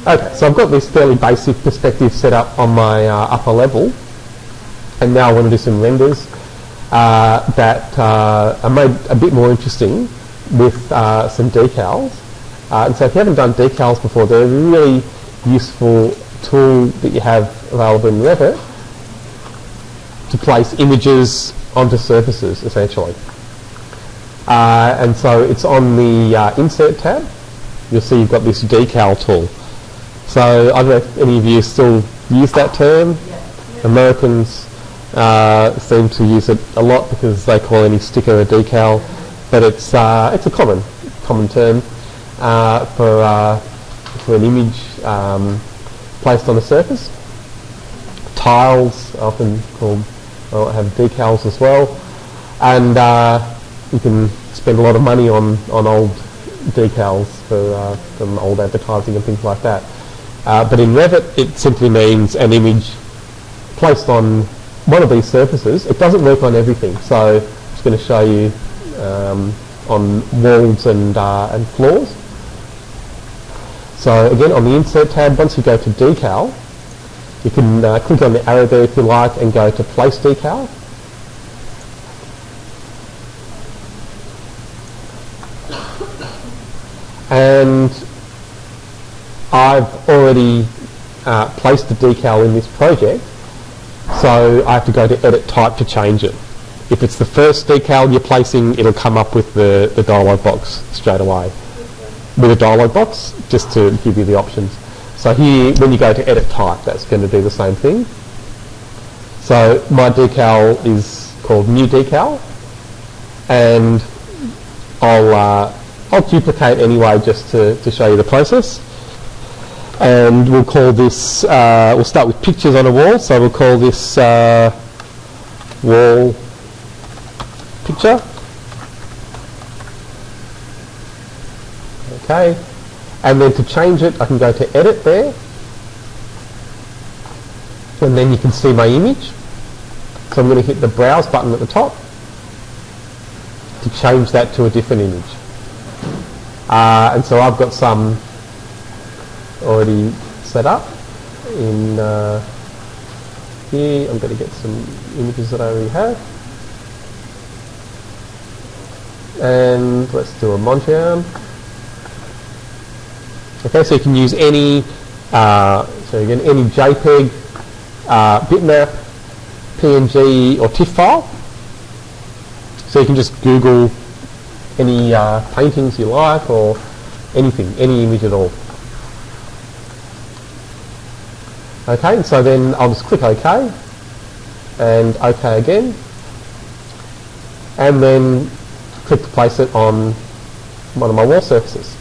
Okay, so I've got this fairly basic perspective set up on my upper level, and now I want to do some renders that are made a bit more interesting with some decals. And so if you haven't done decals before, they're a really useful tool that you have available in Revit to place images onto surfaces, essentially. And so it's on the Insert tab. You'll see you've got this decal tool. So I don't know if any of you still use that term. Yeah. Americans seem to use it a lot because they call any sticker a decal, but it's a common term for an image placed on a surface. Tiles often have decals as well, and you can spend a lot of money on old decals from old advertising and things like that. But in Revit, it simply means an image placed on one of these surfaces. It doesn't work on everything, so I'm just going to show you on walls and floors. So again, on the Insert tab, once you go to Decal, you can click on the arrow there if you like and go to Place Decal. And I've already placed the decal in this project, so I have to go to Edit Type to change it. If it's the first decal you're placing, it'll come up with the dialog box straight away. With a dialog box, just to give you the options. So here, when you go to Edit Type, that's going to do the same thing. So my decal is called New Decal, and I'll duplicate anyway just to show you the process. And we'll call this, we'll start with pictures on a wall, so we'll call this wall picture. Okay, and then to change it I can go to Edit there, and then you can see my image. So I'm going to hit the Browse button at the top to change that to a different image. And so I've got some already set up in here. I'm going to get some images that I already have, and let's do a Montreal. Okay, so you can use any any JPEG, bitmap, PNG or TIFF file. So you can just Google any paintings you like or anything, any image at all. Okay, and so then I'll just click OK and OK again, and then click to place it on one of my wall surfaces.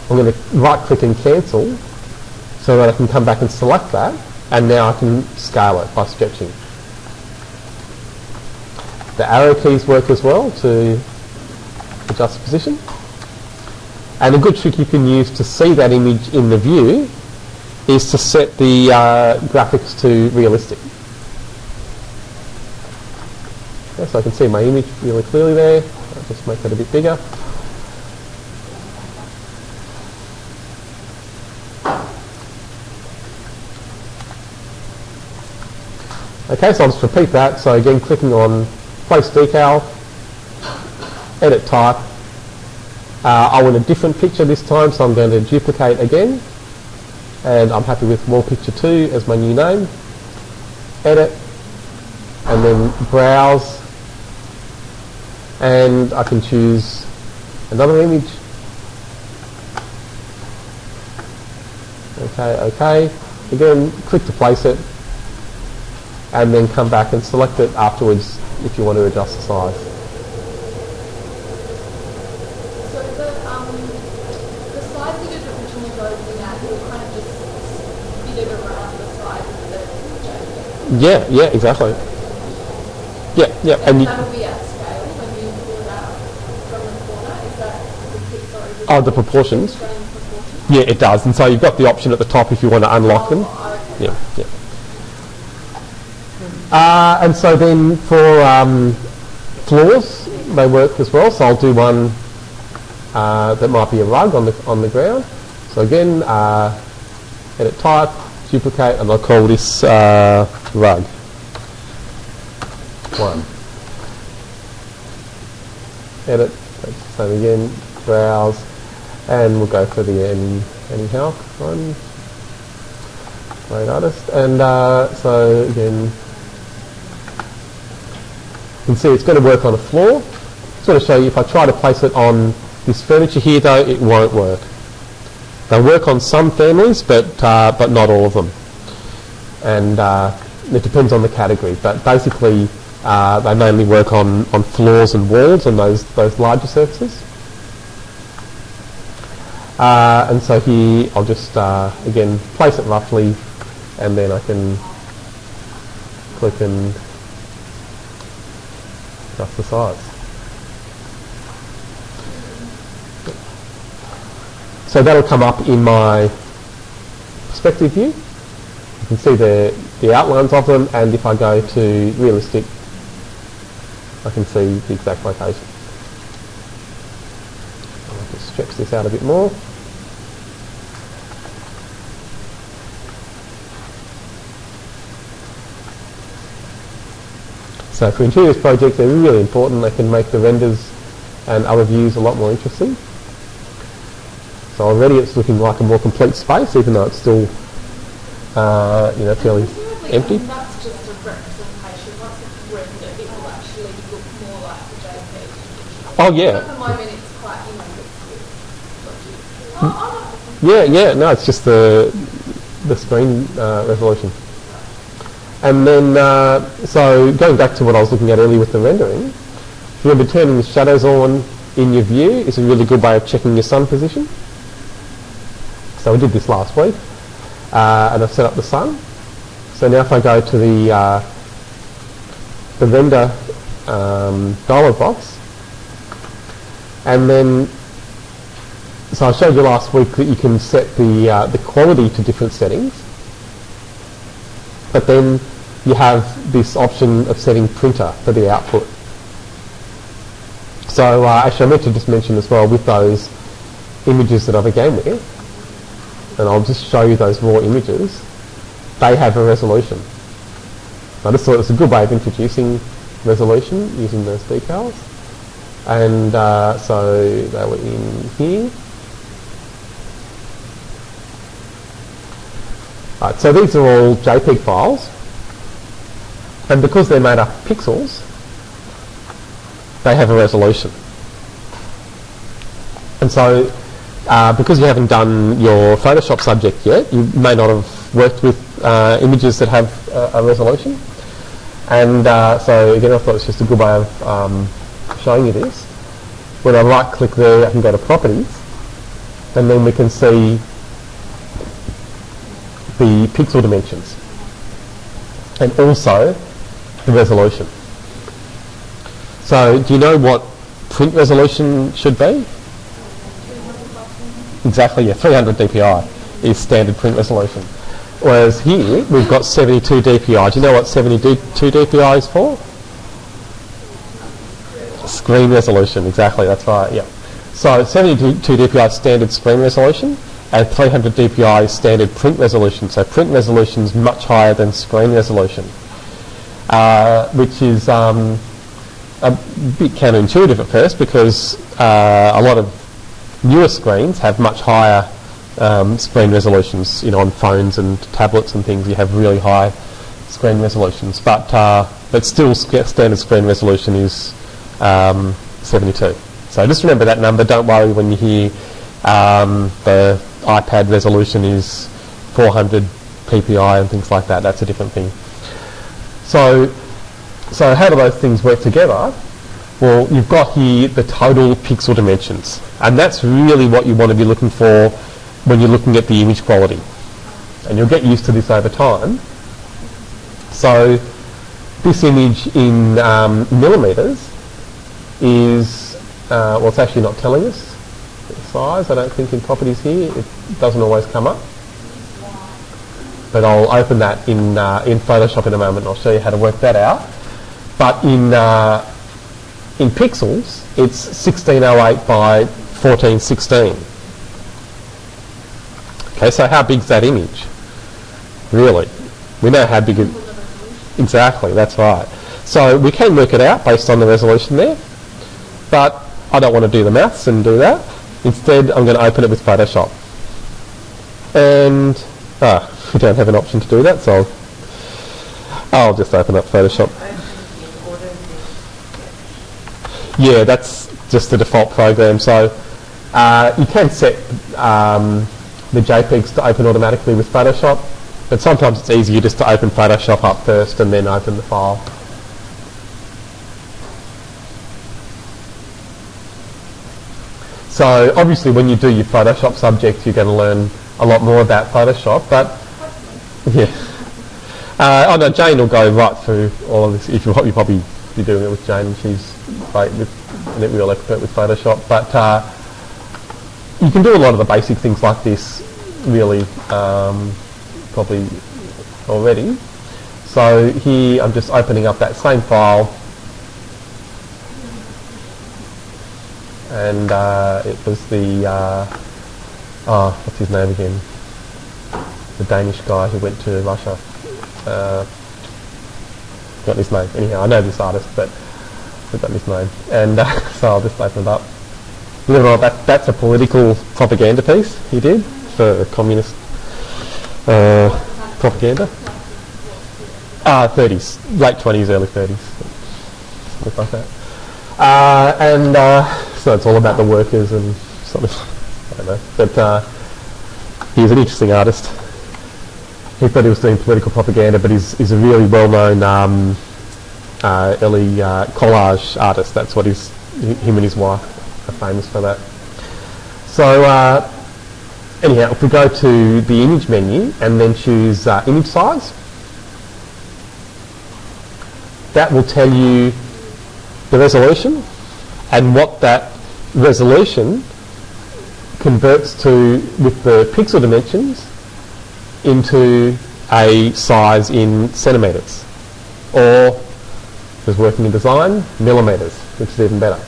I'm going to right click and cancel so that I can come back and select that, and now I can scale it by stretching. The arrow keys work as well to adjust the position. And a good trick you can use to see that image in the view is to set the graphics to realistic. Okay, so I can see my image really clearly there. I'll just make that a bit bigger. Okay, so I'll just repeat that. So again, clicking on Place Decal, Edit Type. I want a different picture this time, so I'm going to duplicate again. And I'm happy with Wall Picture 2 as my new name. Edit, and then Browse. And I can choose another image. Okay, OK. Again, click to place it, and then come back and select it afterwards if you want to adjust the size. So the size that you're originally loading at, you'll kind of just fit it around the size of the JPEG? Yeah, exactly. Yeah. And that'll be at scale when you pull it out from the corner? Is that the proportions? Proportions? Yeah, it does. And so you've got the option at the top if you want to unlock them. Okay. Yeah. And so then for floors, they work as well. So I'll do one that might be a rug on the ground. So again, edit type, duplicate, and I'll call this rug 1. Edit, same again, browse, and we'll go for the any help one. Great artist, and so again, you can see it's going to work on a floor. Just want to show you, if I try to place it on this furniture here, though, it won't work. They'll work on some families, but not all of them. And it depends on the category. But basically, they mainly work on floors and walls and those larger surfaces. And so here, I'll just again place it roughly, and then I can click and adjust the size. So that'll come up in my perspective view. You can see the outlines of them, and if I go to realistic, I can see the exact location. I'll just stretch this out a bit more. So for interiors projects, they're really important. They can make the renders and other views a lot more interesting. So already it's looking like a more complete space, even though it's still, fairly empty. That's just a representation. Once it's rendered, it will actually look more like the JPEG. Oh yeah. At the moment, it's quite, dodgy. Yeah. No, it's just the screen resolution. And then, so going back to what I was looking at earlier with the rendering, remember turning the shadows on in your view is a really good way of checking your sun position. So we did this last week, and I've set up the sun. So now if I go to the render dialog box, and then, so I showed you last week that you can set the quality to different settings, but then you have this option of setting printer for the output. So actually I meant to just mention as well, with those images that I began with, and I'll just show you those raw images, they have a resolution. I just thought it was a good way of introducing resolution using those decals. And so they were in here. Right, so these are all JPEG files, and because they're made up of pixels, they have a resolution. And so because you haven't done your Photoshop subject yet, you may not have worked with images that have a resolution. And so again, I thought it's just a good way of showing you this. When I right click there, I can go to properties, and then we can see the pixel dimensions and also the resolution. So do you know what print resolution should be? Exactly, yeah, 300 dpi is standard print resolution. Whereas here, we've got 72 dpi. Do you know what 72 dpi is for? Screen resolution, exactly, that's right, yeah. So 72 dpi is standard screen resolution, and 300 dpi is standard print resolution. So print resolution is much higher than screen resolution, which is a bit counterintuitive at first, because a lot of newer screens have much higher screen resolutions. On phones and tablets and things, you have really high screen resolutions, but still standard screen resolution is 72. So just remember that number. Don't worry when you hear the iPad resolution is 400 ppi and things like that. That's a different thing. So how do those things work together? Well, you've got here the total pixel dimensions, and that's really what you want to be looking for when you're looking at the image quality. And you'll get used to this over time. So this image in millimetres is, well, it's actually not telling us the size, I don't think, in properties here. It doesn't always come up. But I'll open that in Photoshop in a moment, and I'll show you how to work that out. But in pixels, it's 1608 by 1416. Okay, so how big's that image? Really? We know how big it... Exactly, that's right. So we can work it out based on the resolution there, but I don't want to do the maths and do that. Instead, I'm going to open it with Photoshop. And we don't have an option to do that, so I'll just open up Photoshop. Yeah, that's just the default program. So you can set the JPEGs to open automatically with Photoshop, but sometimes it's easier just to open Photoshop up first and then open the file. So obviously when you do your Photoshop subject, you're going to learn a lot more about Photoshop, but yeah. Oh no, Jane will go right through all of this. If you'll probably be doing it with Jane, she's great with, a real expert with Photoshop. But you can do a lot of the basic things like this really probably already. So here I'm just opening up that same file, and it was the what's his name again? The Danish guy who went to Russia. Got his name. Anyhow, I know this artist, but I've got his name. And so I'll just open it up. Believe it or not, that's a political propaganda piece he did for communist propaganda. 30s, late 20s, early 30s, something like that. So it's all about the workers and something. I don't know, but he's an interesting artist. He thought he was doing political propaganda, but he's a really well-known early collage artist. That's what him and his wife are famous for that. So anyhow, if we go to the image menu and then choose image size, that will tell you the resolution and what that resolution converts to with the pixel dimensions into a size in centimetres, or, because working in design, millimetres, which is even better.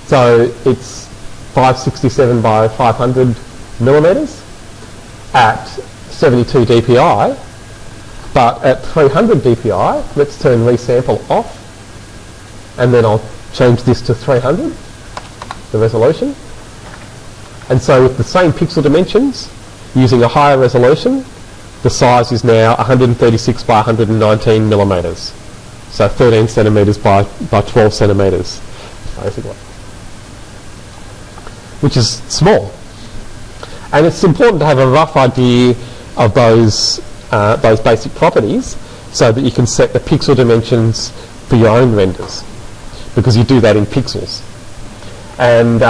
So it's 567 by 500 millimetres at 72 dpi, but at 300 dpi, let's turn resample off, and then I'll change this to 300, the resolution. And so with the same pixel dimensions, using a higher resolution, the size is now 136 by 119 millimetres. So 13 centimetres by 12 centimetres, basically. Which is small. And it's important to have a rough idea of those basic properties so that you can set the pixel dimensions for your own renders, because you do that in pixels. And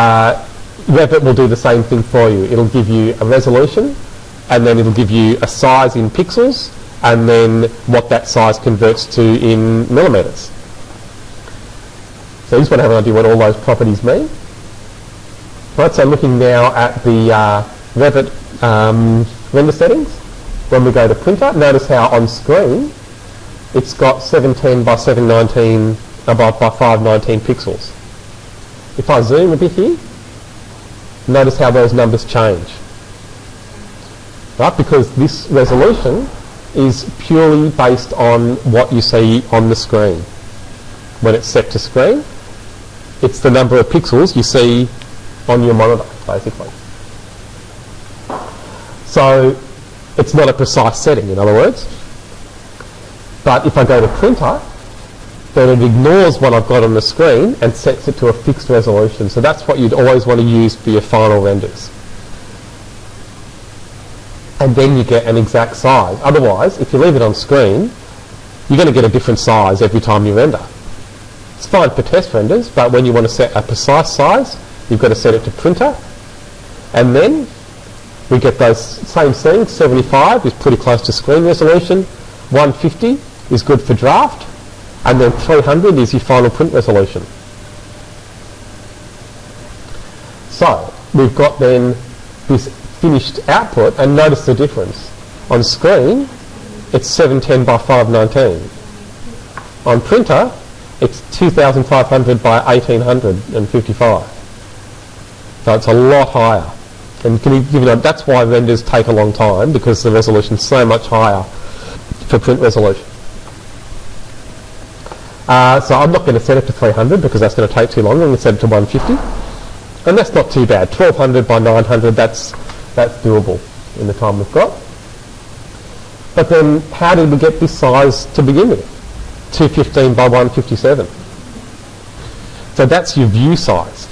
Revit will do the same thing for you. It'll give you a resolution, and then it'll give you a size in pixels, and then what that size converts to in millimetres. So you just want to have an idea what all those properties mean. Right, so looking now at the Revit render settings, when we go to printer, notice how on screen it's got 710 by 719 by 519 pixels. If I zoom a bit here, notice how those numbers change. Right, because this resolution is purely based on what you see on the screen. When it's set to screen, it's the number of pixels you see on your monitor, basically. So it's not a precise setting, in other words. But if I go to printer, then it ignores what I've got on the screen and sets it to a fixed resolution. So that's what you'd always want to use for your final renders. And then you get an exact size. Otherwise, if you leave it on screen, you're going to get a different size every time you render. It's fine for test renders, but when you want to set a precise size, you've got to set it to printer. And then we get those same settings. 75 is pretty close to screen resolution. 150 is good for draft. And then 300 is your final print resolution. So we've got then this finished output, and notice the difference. On screen, it's 710 by 519. On printer, it's 2500 by 1855. So it's a lot higher. And that's why renders take a long time, because the resolution's so much higher for print resolution. So I'm not going to set it to 300 because that's going to take too long. I'm going to set it to 150. And that's not too bad. 1200 by 900, that's doable in the time we've got. But then how did we get this size to begin with? 215 by 157. So that's your view size.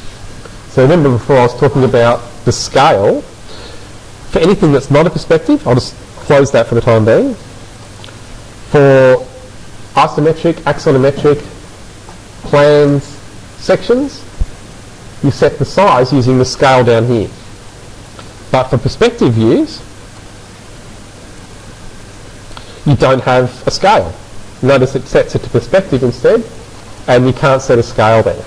So remember before I was talking about the scale. For anything that's not a perspective, I'll just close that for the time being. For isometric, axonometric, plans, sections, you set the size using the scale down here. But for perspective views, you don't have a scale. Notice it sets it to perspective instead, and you can't set a scale there.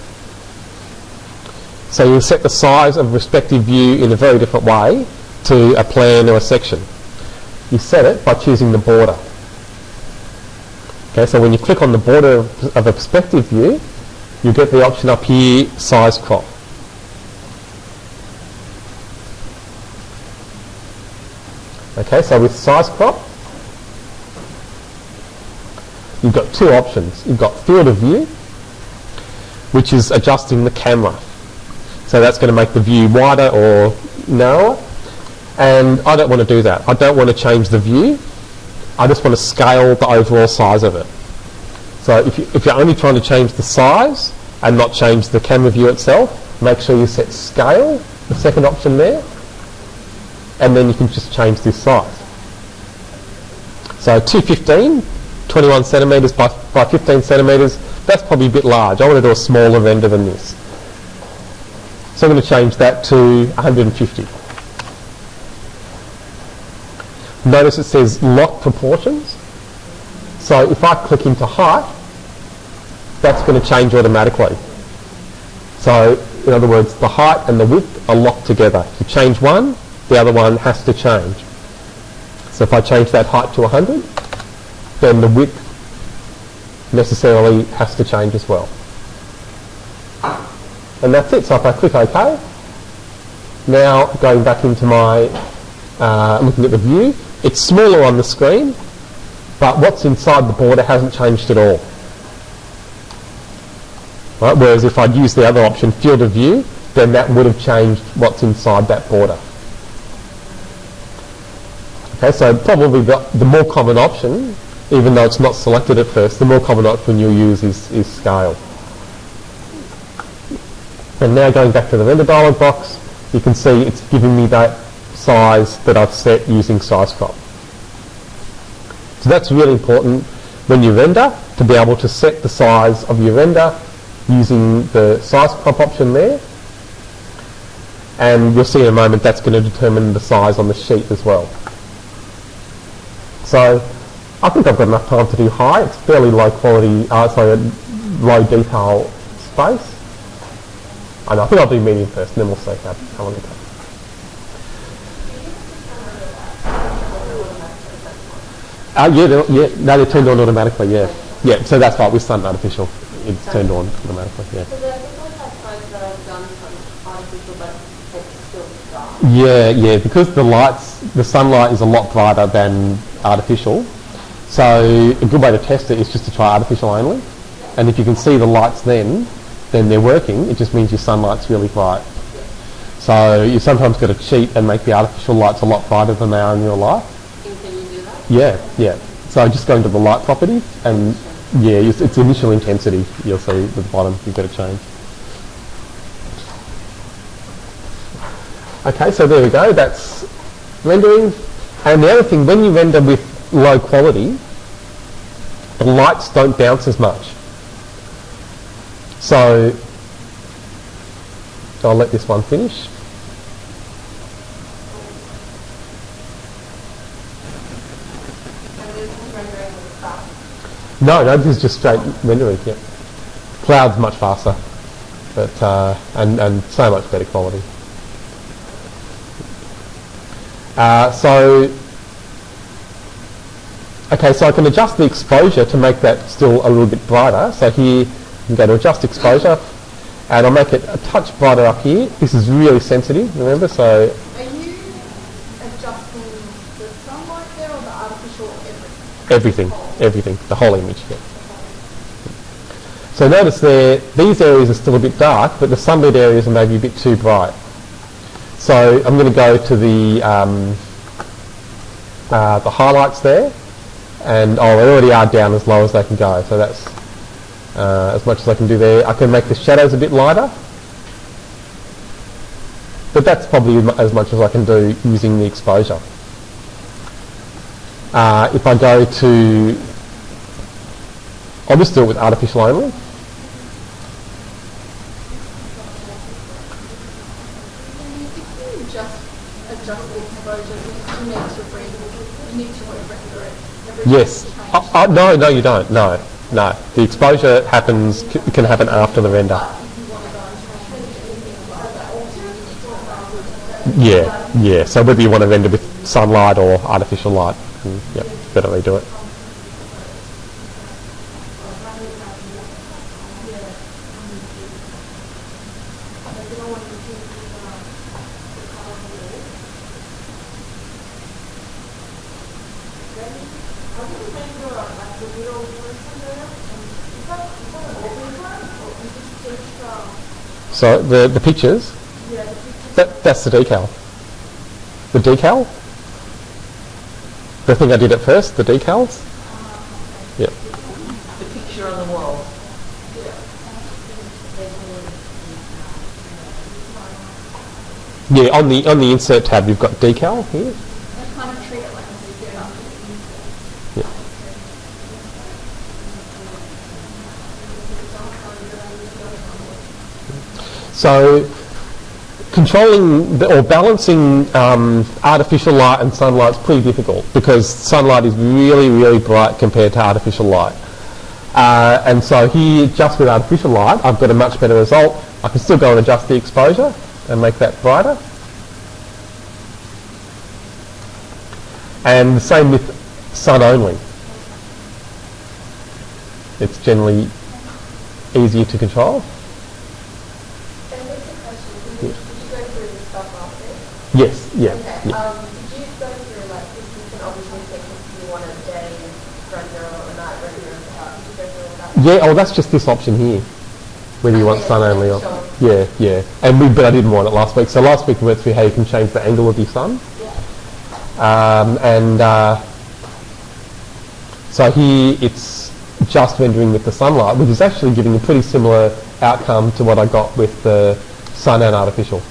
So you set the size of a perspective view in a very different way to a plan or a section. You set it by choosing the border. Okay, so when you click on the border of a perspective view, you get the option up here, size crop. Okay, so with size crop, you've got two options. You've got field of view, which is adjusting the camera. So that's going to make the view wider or narrower. And I don't want to do that. I don't want to change the view. I just want to scale the overall size of it. So if you're only trying to change the size and not change the camera view itself, make sure you set scale, the second option there, and then you can just change this size. So 215, 21 centimetres by 15 centimetres, that's probably a bit large. I want to do a smaller render than this. So I'm going to change that to 150. Notice it says lock proportions. So if I click into height, that's going to change automatically. So in other words, the height and the width are locked together. If you change one, the other one has to change. So if I change that height to 100, then the width necessarily has to change as well. And that's it. So if I click OK, now going back into my looking at the view, it's smaller on the screen, but what's inside the border hasn't changed at all. Right? Whereas if I'd used the other option, field of view, then that would have changed what's inside that border. Okay, so probably the more common option, even though it's not selected at first, the more common option you'll use is scale. And now going back to the render dialog box, you can see it's giving me that size that I've set using size crop. So that's really important when you render, to be able to set the size of your render using the size crop option there. And you'll see in a moment that's going to determine the size on the sheet as well. So I think I've got enough time to do high. It's fairly low quality, low detail space. And I think I'll do medium first, and then we'll see how long it takes. No, they're turned on automatically, yeah. Yeah, so that's right, with Sun Artificial, it's turned on automatically, yeah. So there are people that phones that are done from artificial, but it's still dark. Yeah, because the sunlight is a lot brighter than artificial. So a good way to test it is just to try artificial only. And if you can see the lights then they're working. It just means your sunlight's really bright. So you sometimes got to cheat and make the artificial lights a lot brighter than they are in real life. And can you do that? Yeah. So just go into the light properties and it's initial intensity. You'll see at the bottom you've got to change. Okay, so there we go. That's rendering. And the other thing, when you render with low quality, the lights don't bounce as much. So I'll let this one finish. No, this is just straight rendering. Yeah, cloud's much faster, but and so much better quality. So I can adjust the exposure to make that still a little bit brighter. So here you can go to adjust exposure, And I'll make it a touch brighter up here. This is really sensitive, remember, so... Are you adjusting the sunlight there or the artificial everything? Everything, the whole image, yeah. So notice there, these areas are still a bit dark, but the sunlit areas are maybe a bit too bright. So I'm going to go to the highlights there, and they already are down as low as they can go, so that's as much as I can do there. I can make the shadows a bit lighter, but that's probably as much as I can do using the exposure. If I go to, I'll just do it with artificial only. Adjust the exposure, you need to render it. Yes. No, you don't. No. The exposure can happen after the render. Yeah. So whether you want to render with sunlight or artificial light, better redo it. So the pictures, that's the decal. The decal? The thing I did at first, the decals? Yep. The picture on the wall. Yeah, on the insert tab you've got decal here. I kind of treat it like a decal. Yeah. So controlling or balancing artificial light and sunlight is pretty difficult because sunlight is really, really bright compared to artificial light. And so here, just with artificial light, I've got a much better result. I can still go and adjust the exposure and make that brighter. And the same with sun only. It's generally easier to control. Yes, yeah. Okay. Yeah. Did you go through, like, if you can obviously pick if you want a day render or a night render, did you go through all that? Yeah, that's just this option here. Whether you want sun only or... Sure. Yeah. But I didn't want it last week. So last week we went through how you can change the angle of your sun. Yeah. So here it's just rendering with the sunlight, which is actually giving a pretty similar outcome to what I got with the sun and artificial.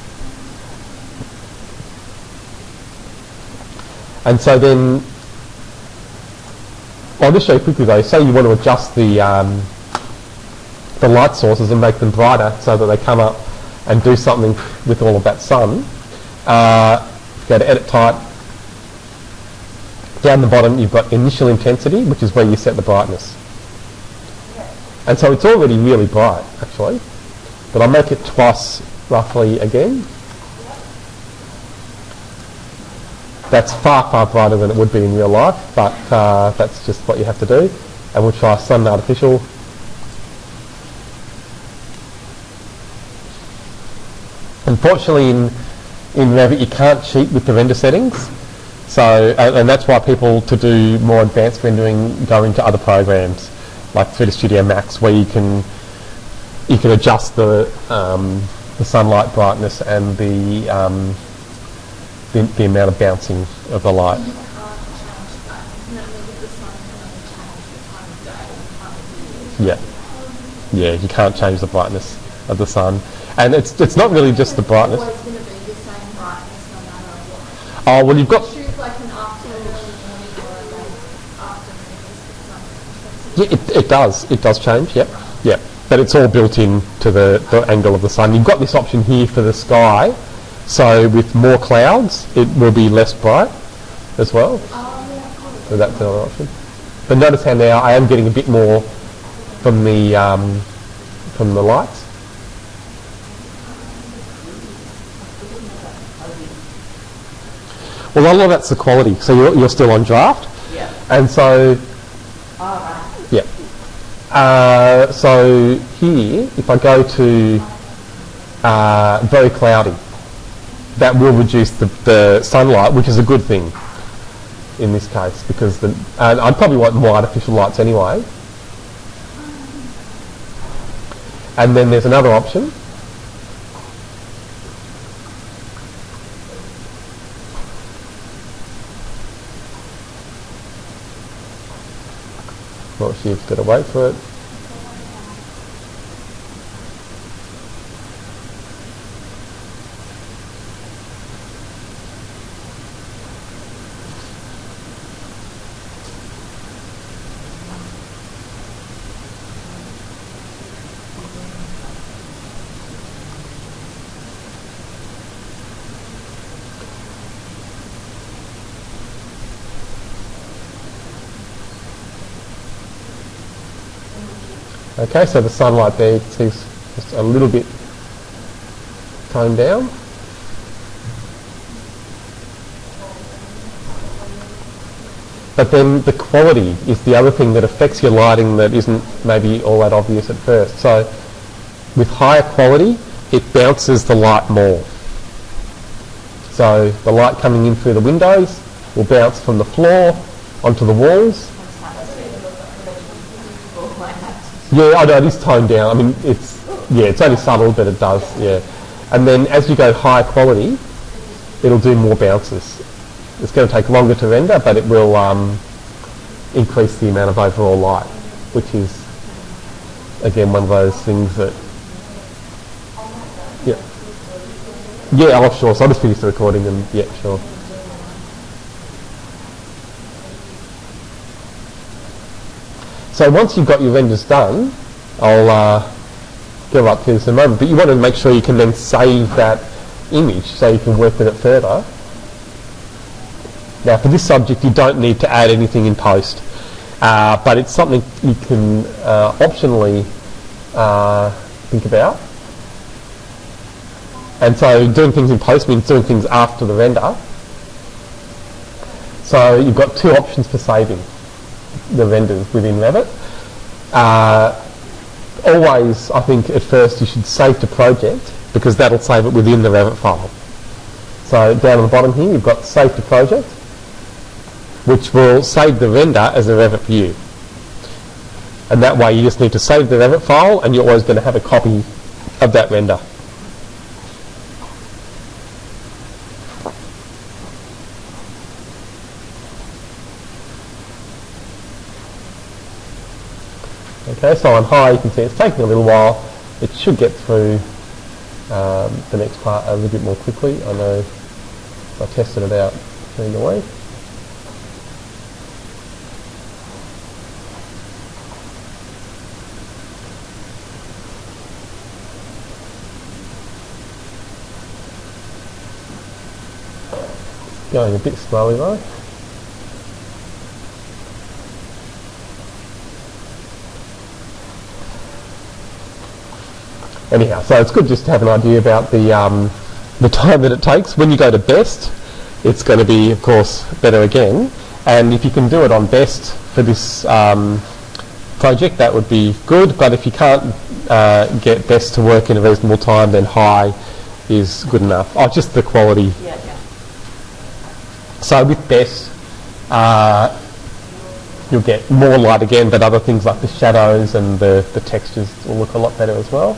And so then, I'll just show you quickly though, say you want to adjust the light sources and make them brighter so that they come up and do something with all of that sun. Go to Edit Type. Down the bottom you've got Initial Intensity, which is where you set the brightness. And so it's already really bright actually, but I'll make it twice roughly again. That's far, far brighter than it would be in real life, but that's just what you have to do. And we'll try sun and artificial. Unfortunately in Revit you can't cheat with the render settings. So, and that's why people, to do more advanced rendering, go into other programs like 3D Studio Max, where you can adjust the sunlight brightness and the amount of bouncing of the light. Yeah, you can't change the brightness of the sun, and it's not really just the brightness. It's always going to be the same brightness no matter what. Oh well, you've got. Choose like an afternoon or a late afternoon. Yeah, it does change. Yep. But it's all built in to the angle of the sun. You've got this option here for the sky. So with more clouds, it will be less bright as well. So that's another option. But notice how now I am getting a bit more from the lights. Well, a lot of that's the quality. So you're still on draft. Yeah. And so, All right. yeah. So here, if I go to very cloudy. That will reduce the sunlight, which is a good thing in this case, because I'd probably want more artificial lights anyway. And then there's another option. Not sure you've got to wait for it. Okay, so the sunlight there seems just a little bit toned down. But then the quality is the other thing that affects your lighting that isn't maybe all that obvious at first. So with higher quality, it bounces the light more. So the light coming in through the windows will bounce from the floor onto the walls. Yeah, I know, it is toned down. I mean, it's only subtle, but it does, yeah. And then as you go higher quality, it'll do more bounces. It's going to take longer to render, but it will increase the amount of overall light, which is, again, one of those things that... Yeah, oh, sure. So I'll just finish the recording and, yeah, sure. So once you've got your renders done, I'll go up to this in a moment, but you want to make sure you can then save that image so you can work with it further. Now for this subject you don't need to add anything in post, but it's something you can optionally think about. And so doing things in post means doing things after the render. So you've got two options for saving the renders within Revit. Always, I think at first you should save to project, because that'll save it within the Revit file. So down on the bottom here you've got save to project, which will save the render as a Revit view. And that way you just need to save the Revit file and you're always going to have a copy of that render. Okay, so on high you can see it's taking a little while. It should get through the next part a little bit more quickly. I know I tested it out during the week. Going a bit slowly though. Anyhow, so it's good just to have an idea about the time that it takes. When you go to best, it's going to be, of course, better again. And if you can do it on best for this project, that would be good. But if you can't get best to work in a reasonable time, then high is good enough. Oh, just the quality. Yeah. So with best, you'll get more light again, but other things like the shadows and the textures will look a lot better as well.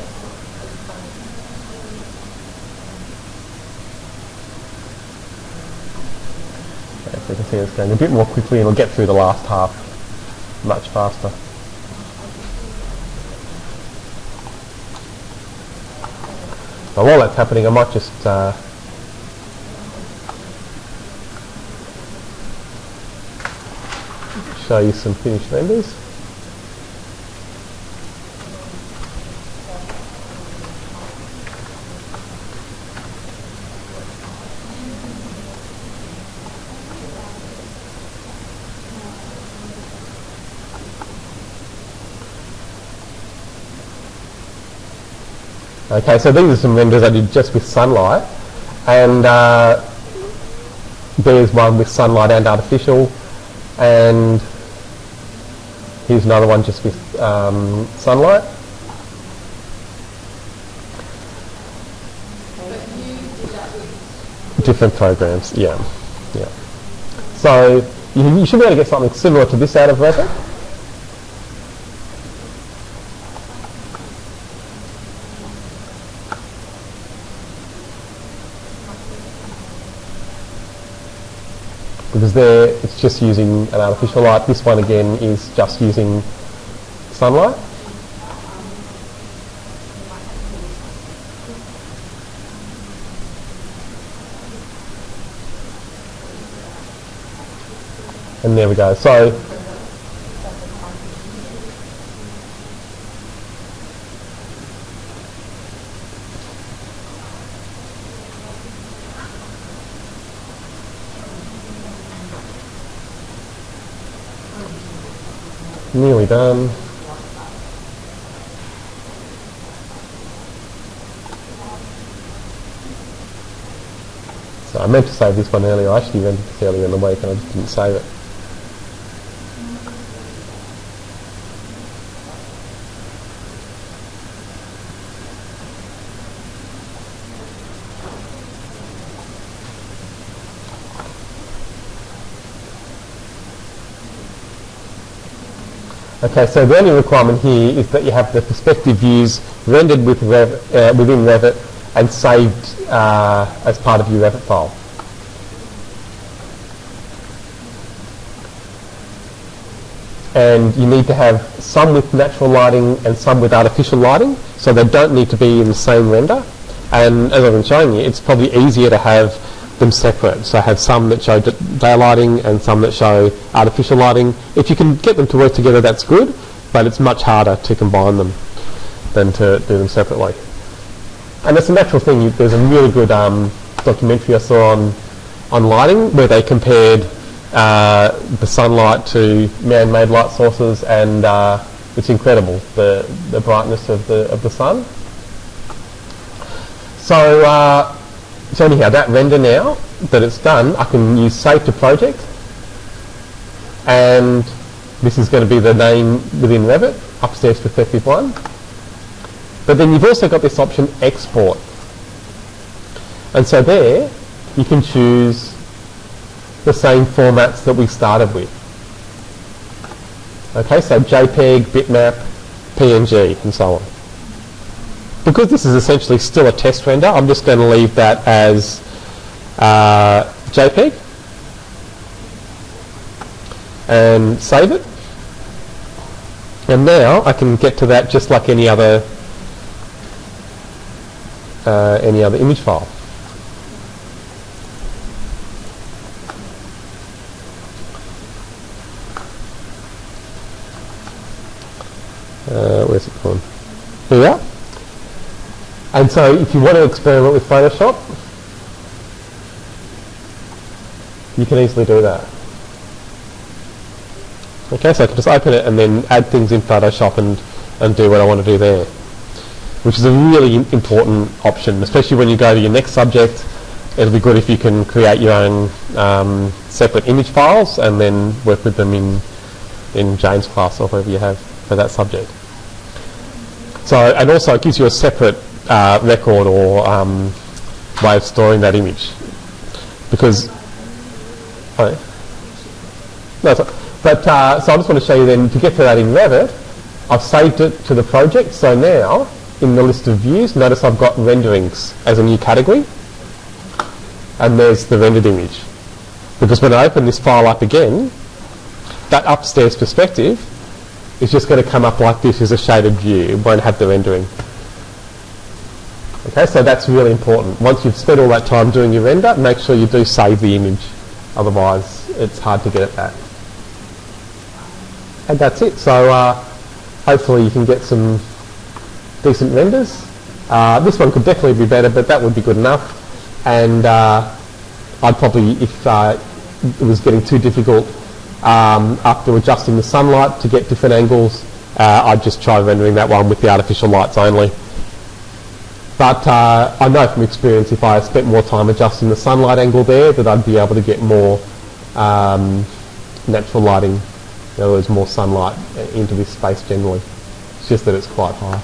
So you can see it's going a bit more quickly and it'll get through the last half much faster. So while that's happening, I might just show you some finished renders. Okay, so these are some renders I did just with sunlight, and there's one with sunlight and artificial, and here's another one just with sunlight. different programs, yeah. So you should be able to get something similar to this out of Revit. Because there it's just using an artificial light. This one again is just using sunlight. And there we go. So nearly done. So I meant to save this one earlier. I actually rendered this earlier in the week and I just didn't save it. Okay, so the only requirement here is that you have the perspective views rendered with within Revit and saved as part of your Revit file. And you need to have some with natural lighting and some with artificial lighting, so they don't need to be in the same render. And as I've been showing you, it's probably easier to have them separate. So have some that show daylighting and some that show artificial lighting. If you can get them to work together, that's good, but it's much harder to combine them than to do them separately. And it's a natural thing. There's a really good documentary I saw on lighting where they compared the sunlight to man-made light sources, and it's incredible, the brightness of the sun. So anyhow, that render now that it's done, I can use Save to Project, and this is going to be the name within Revit, Upstairs Perspective 1. But then you've also got this option, Export. And so there, you can choose the same formats that we started with. Okay, so JPEG, bitmap, PNG, and so on. Because this is essentially still a test render, I'm just going to leave that as JPEG and save it. And now I can get to that just like any other image file. Where's it gone? Here we are. And so if you want to experiment with Photoshop, you can easily do that. Okay, so I can just open it and then add things in Photoshop and do what I want to do there, which is a really important option, especially when you go to your next subject. It'll be good if you can create your own separate image files and then work with them in Jane's class or whatever you have for that subject. So, and also it gives you a separate record or way of storing that image, because so I just want to show you then, to get to that in Revit, I've saved it to the project. So now in the list of views, notice I've got renderings as a new category, and there's the rendered image. Because when I open this file up again, that upstairs perspective is just going to come up like this as a shaded view. It won't have the rendering. Okay, so that's really important. Once you've spent all that time doing your render, make sure you do save the image. Otherwise, it's hard to get it back. And that's it. So hopefully you can get some decent renders. This one could definitely be better, but that would be good enough. And I'd probably, if it was getting too difficult after adjusting the sunlight to get different angles, I'd just try rendering that one with the artificial lights only. But I know from experience, if I spent more time adjusting the sunlight angle there, that I'd be able to get more natural lighting, in other words, more sunlight into this space generally. It's just that it's quite high.